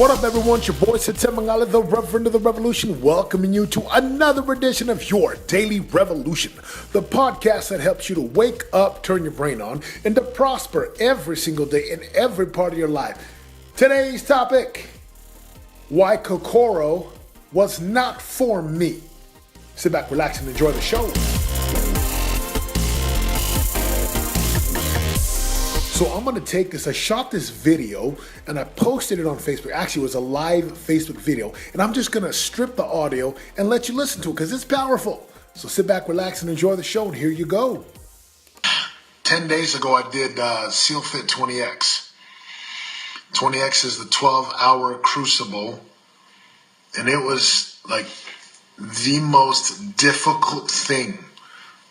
What up, everyone? It's your boy, Sitemangala, the Reverend of the Revolution, welcoming you to another edition of your Daily Revolution, the podcast that helps you to wake up, turn your brain on, and to prosper every single day in every part of your life. Today's topic, why Kokoro was not for me. Sit back, relax, and enjoy the show. So I'm going to take this, I shot this video and I posted it on Facebook. Actually, it was a live Facebook video. And I'm just going to strip the audio and let you listen to it because it's powerful. So sit back, relax, and enjoy the show. And here you go. 10 days ago, I did SEAL Fit 20X. 20X is the 12-hour crucible. And it was like the most difficult thing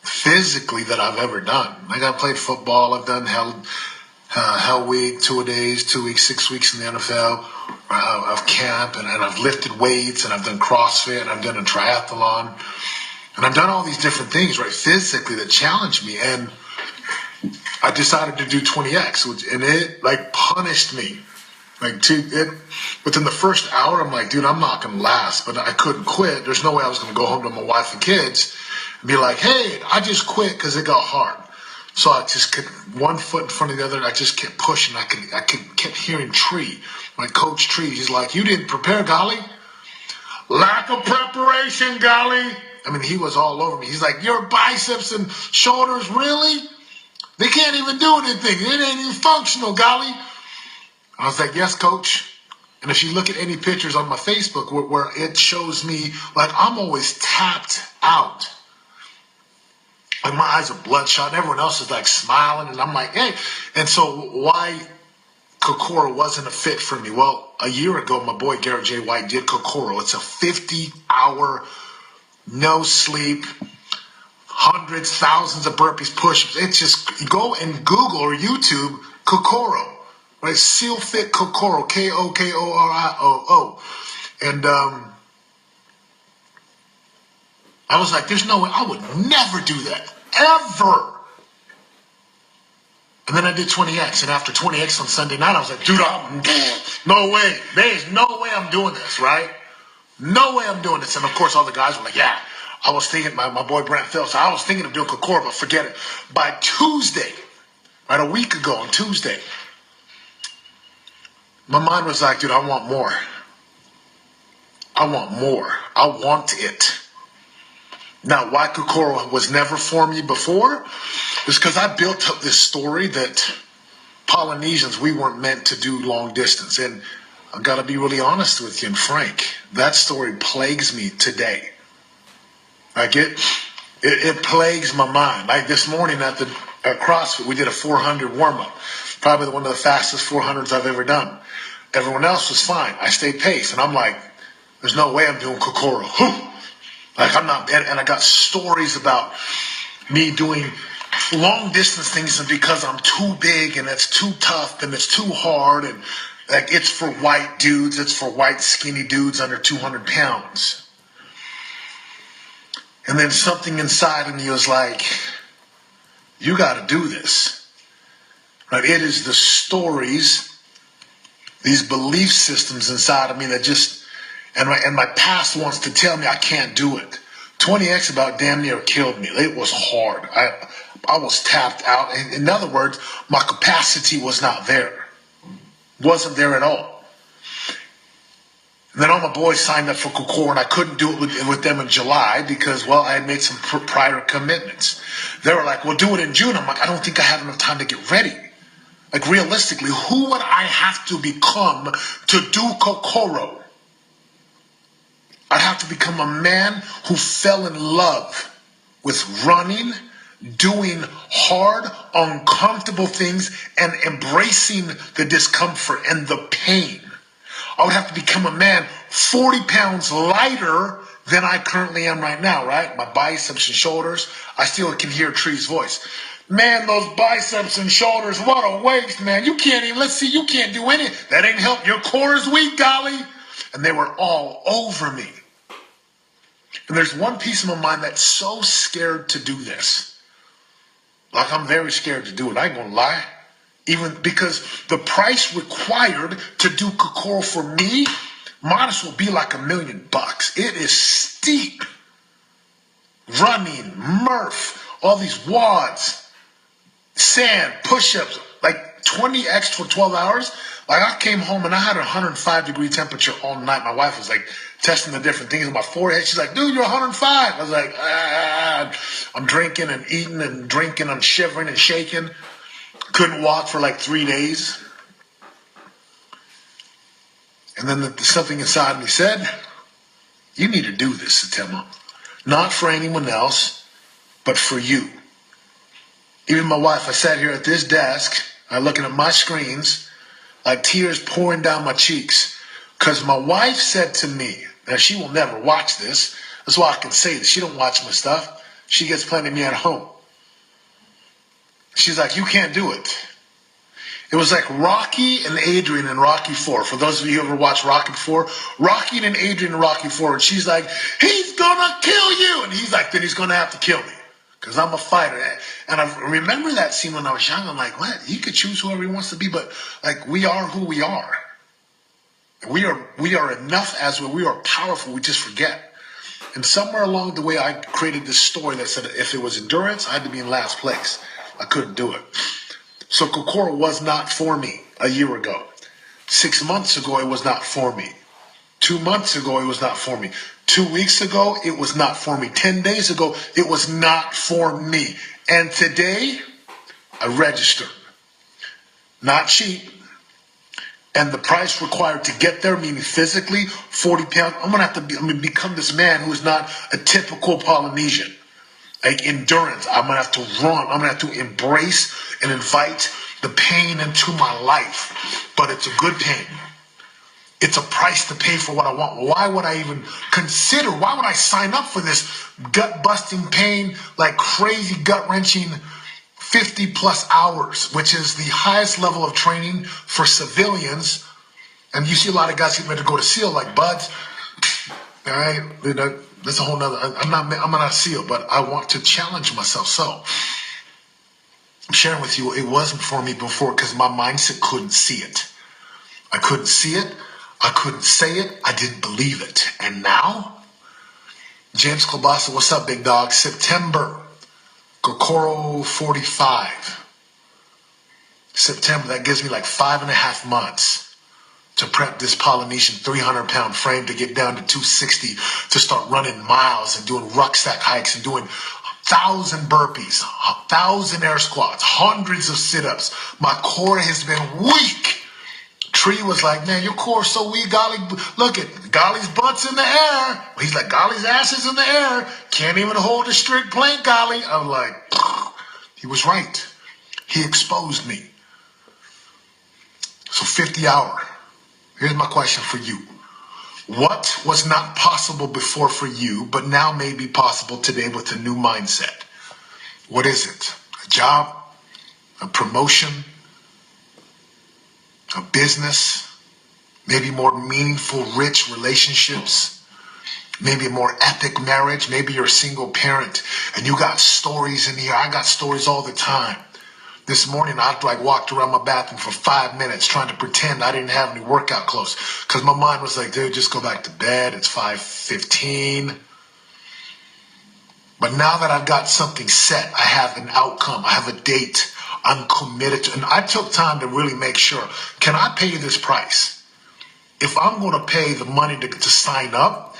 physically that I've ever done. Like, I played football, I've done Hell Week, 2 days, 2 weeks, 6 weeks in the NFL of camp, and I've lifted weights, and I've done CrossFit, and I've done a triathlon, and I've done all these different things, right, physically that challenged me, and I decided to do 20X, and it, like, punished me. Within the first hour, I'm like, dude, I'm not going to last, but I couldn't quit. There's no way I was going to go home to my wife and kids and be like, hey, I just quit because it got hard. So I just kept one foot in front of the other, and I just kept pushing. I kept hearing Tree, my coach Tree. He's like, you didn't prepare, golly. Lack of preparation, golly. I mean, he was all over me. He's like, your biceps and shoulders, really? They can't even do anything. It ain't even functional, golly. I was like, yes, coach. And if you look at any pictures on my Facebook where it shows me, like, I'm always tapped out. Like, my eyes are bloodshot, and everyone else is like smiling, and I'm like, hey. And so why Kokoro wasn't a fit for me? Well, a year ago, my boy Garrett J. White did Kokoro. It's a 50-hour, no sleep, hundreds, thousands of burpees, push-ups. It's just, go and Google or YouTube Kokoro, right? SEAL Fit Kokoro, Kokoro. And I was like, there's no way, I would never do that, ever. And then I did 20X, and after 20X on Sunday night, I was like, dude, no way. There's no way I'm doing this, right? No way I'm doing this. And of course, all the guys were like, yeah. I was thinking, my boy Brent Phelps, I was thinking of doing Kokoro, but forget it. By Tuesday, right, a week ago on Tuesday, my mind was like, dude, I want more. I want more. I want it. Now, why Kokoro was never for me before is because I built up this story that Polynesians, we weren't meant to do long distance. And I've got to be really honest with you and frank. That story plagues me today. It plagues my mind. Like this morning at CrossFit, we did a 400 warm-up. Probably one of the fastest 400s I've ever done. Everyone else was fine. I stayed pace. And I'm like, there's no way I'm doing Kokoro. Like, I'm not, and I got stories about me doing long distance things, and because I'm too big and it's too tough and it's too hard, and like, it's for white dudes, it's for white skinny dudes under 200 pounds. And then something inside of me was like, you got to do this. Right? It is the stories, these belief systems inside of me that just, and my past wants to tell me I can't do it. 20X about damn near killed me. It was hard. I was tapped out. In other words, my capacity was not there. Wasn't there at all. And then all my boys signed up for Kokoro, and I couldn't do it with them in July because, well, I had made some prior commitments. They were like, well, do it in June. I'm like, I don't think I have enough time to get ready. Like, realistically, who would I have to become to do Kokoro? I'd have to become a man who fell in love with running, doing hard, uncomfortable things, and embracing the discomfort and the pain. I would have to become a man 40 pounds lighter than I currently am right now, right? My biceps and shoulders, I still can hear Tree's voice. Man, those biceps and shoulders, what a waste, man. You can't even, let's see, you can't do anything. That ain't help. Your core is weak, golly. And they were all over me. And there's one piece of my mind that's so scared to do this. Like, I'm very scared to do it. I ain't gonna lie. Even because the price required to do Kokoro for me might as well be like $1 million. It is steep. Running, Murph, all these wads, sand, push-ups, like 20x for 12 hours. Like I came home and I had a 105-degree temperature all night. My wife was like testing the different things on my forehead. She's like, dude, you're 105. I was like, I'm drinking and eating and drinking. I'm shivering and shaking. Couldn't walk for like 3 days. And then something inside me said, you need to do this, Satema. Not for anyone else, but for you. Even my wife, I sat here at this desk, looking at my screens, like tears pouring down my cheeks. Because my wife said to me, and she will never watch this, that's why I can say this, she don't watch my stuff. She gets plenty of me at home. She's like, you can't do it. It was like Rocky and Adrian in Rocky 4. For those of you who ever watched Rocky 4, Rocky and Adrian in Rocky 4, and she's like, he's gonna kill you. And he's like, then he's gonna have to kill me. Because I'm a fighter. And I remember that scene when I was young. I'm like, what? He could choose whoever he wants to be, but like we are who we are. We are enough as we are powerful, we just forget. And somewhere along the way, I created this story that said if it was endurance, I had to be in last place. I couldn't do it. So Kokoro was not for me a year ago. 6 months ago, it was not for me. 2 months ago, it was not for me. 2 weeks ago, it was not for me. 10 days ago, it was not for me. And today, I registered. Not cheap. And the price required to get there, meaning physically, 40 pounds. I'm going to become this man who is not a typical Polynesian. Like endurance. I'm going to have to run. I'm going to have to embrace and invite the pain into my life. But it's a good pain. It's a price to pay for what I want. Why would I even consider? Why would I sign up for this gut-busting pain, like crazy gut-wrenching 50 plus hours, which is the highest level of training for civilians? And you see a lot of guys getting ready to go to SEAL like Buds. All right, that's a whole nother. I'm not a SEAL, but I want to challenge myself. So I'm sharing with you, it wasn't for me before because my mindset couldn't see it. I couldn't see it. I couldn't say it. I didn't believe it. And now, James Klobasa, what's up, big dog? September, Kokoro 45. September, that gives me like 5.5 months to prep this Polynesian 300-pound frame to get down to 260, to start running miles and doing rucksack hikes and doing 1,000 burpees, 1,000 air squats, hundreds of sit-ups. My core has been weak. Tree was like, man, your core's so weak, Golly. Look at Golly's butt's in the air. He's like, Golly's ass is in the air. Can't even hold a strict plank, Golly. I'm like, he was right. He exposed me. So 50 hour. Here's my question for you. What was not possible before for you, but now may be possible today with a new mindset? What is it? A job? A promotion? A business? Maybe more meaningful, rich relationships? Maybe a more epic marriage? Maybe you're a single parent and you got stories in here. I got stories all the time. This morning, I walked around my bathroom for 5 minutes trying to pretend I didn't have any workout clothes because my mind was like, dude, just go back to bed. It's 5:15. But now that I've got something set, I have an outcome. I have a date. I'm committed to, and I took time to really make sure, can I pay this price? If I'm going to pay the money to sign up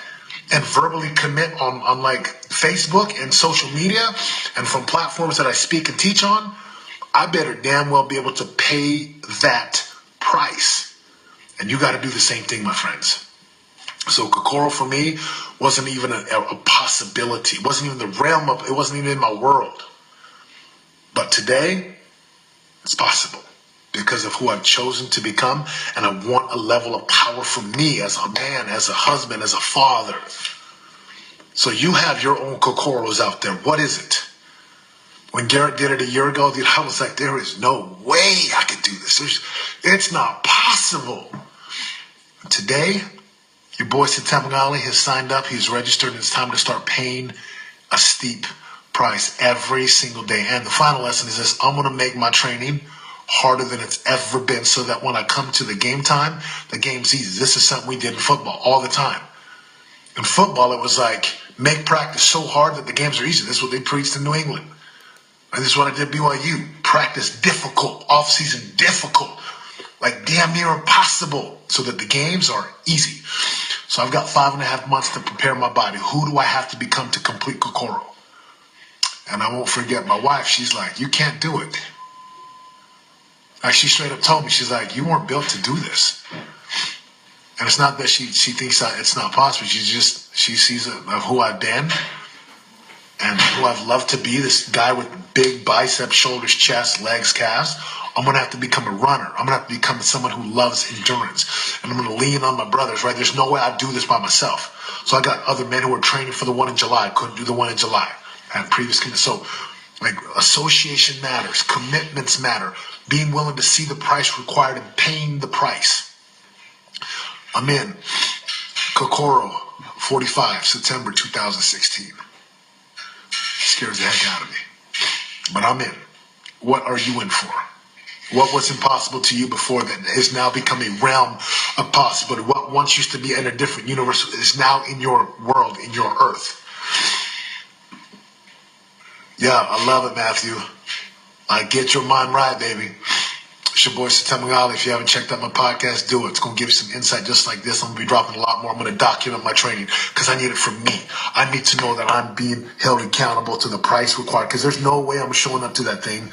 and verbally commit on like Facebook and social media and from platforms that I speak and teach on, I better damn well be able to pay that price. And you got to do the same thing, my friends. So Kokoro for me wasn't even a possibility. It wasn't even the realm of, it wasn't even in my world. But today, it's possible because of who I've chosen to become. And I want a level of power from me as a man, as a husband, as a father. So you have your own Kokoros out there. What is it? When Garrett did it a year ago, I was like, there is no way I could do this. It's not possible. Today, your boy Sitamgali has signed up. He's registered, and it's time to start paying a steep price every single day. And the final lesson is this: I'm going to make my training harder than it's ever been, so that when I come to the game time, the game's easy. This is something we did in football all the time. In football, it was like, make practice so hard that the games are easy. This is what they preached in New England. And this is what I did at BYU. Practice difficult, off-season difficult, like damn near impossible, so that the games are easy. So I've got 5.5 months to prepare my body. Who do I have to become to complete Kokoro? And I won't forget my wife. She's like, you can't do it. Like, she straight up told me, she's like, you weren't built to do this. And it's not that she thinks it's not possible. She sees of who I've been and who I've loved to be. This guy with big biceps, shoulders, chest, legs, calves. I'm going to have to become a runner. I'm going to have to become someone who loves endurance. And I'm going to lean on my brothers, right? There's no way I'd do this by myself. So I got other men who are training for the one in July. I couldn't do the one in July. I had previous commitments. So, like, association matters. Commitments matter. Being willing to see the price required and paying the price. I'm in Kokoro, 45, September 2016. Scares the heck out of me. But I'm in. What are you in for? What was impossible to you before that has now become a realm of possibility? What once used to be in a different universe is now in your world, in your earth. Yeah, I love it, Matthew. Get your mind right, baby. It's your boy, Satem Magali. If you haven't checked out my podcast, do it. It's going to give you some insight just like this. I'm going to be dropping a lot more. I'm going to document my training because I need it from me. I need to know that I'm being held accountable to the price required, because there's no way I'm showing up to that thing.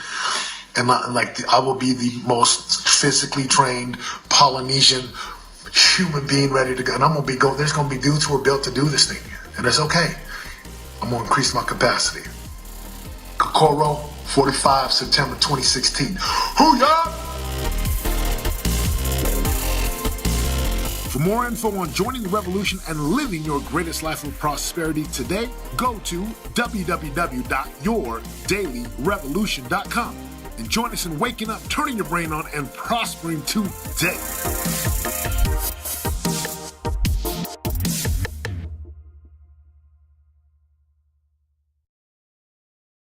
And I will be the most physically trained Polynesian human being ready to go. And I'm going to be there's going to be dudes who are built to do this thing. And it's okay. I'm going to increase my capacity. Kokoro, 45, September 2016. Hoo-yah! For more info on joining the revolution and living your greatest life of prosperity today, go to www.yourdailyrevolution.com and join us in waking up, turning your brain on, and prospering today.